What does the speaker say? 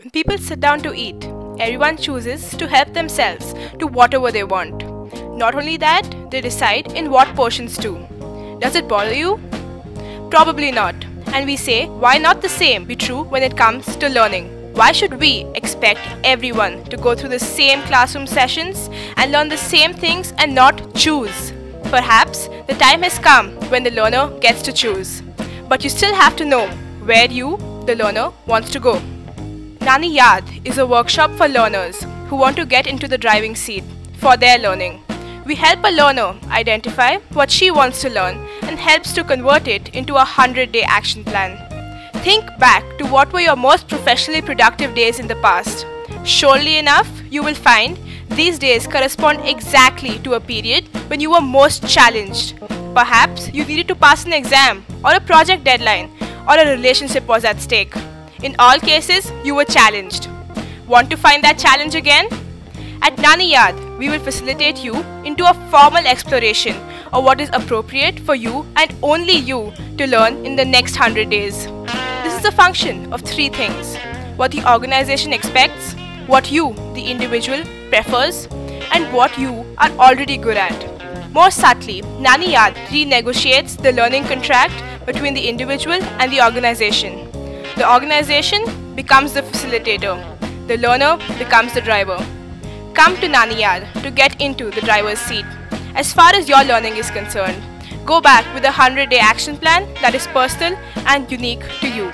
When people sit down to eat, everyone chooses to help themselves to whatever they want. Not only that, they decide in what portions too. Does it bother you? Probably not. And we say, why not the same be true when it comes to learning? Why should we expect everyone to go through the same classroom sessions and learn the same things and not choose? Perhaps the time has come when the learner gets to choose. But you still have to know where you, the learner, wants to go. Nani Yaad is a workshop for learners who want to get into the driving seat for their learning. We help a learner identify what she wants to learn and helps to convert it into a 100-day action plan. Think back to what were your most professionally productive days in the past. Surely enough, you will find these days correspond exactly to a period when you were most challenged. Perhaps you needed to pass an exam or a project deadline or a relationship was at stake. In all cases, you were challenged. Want to find that challenge again? At Nani Yaad, we will facilitate you into a formal exploration of what is appropriate for you and only you to learn in the next 100 days. This is a function of three things: what the organization expects, what you, the individual, prefers, and what you are already good at. More subtly, Nani Yaad renegotiates the learning contract between the individual and the organization. The organization becomes the facilitator. The learner becomes the driver. Come to Nani Yaad to get into the driver's seat. As far as your learning is concerned, go back with a 100-day action plan that is personal and unique to you.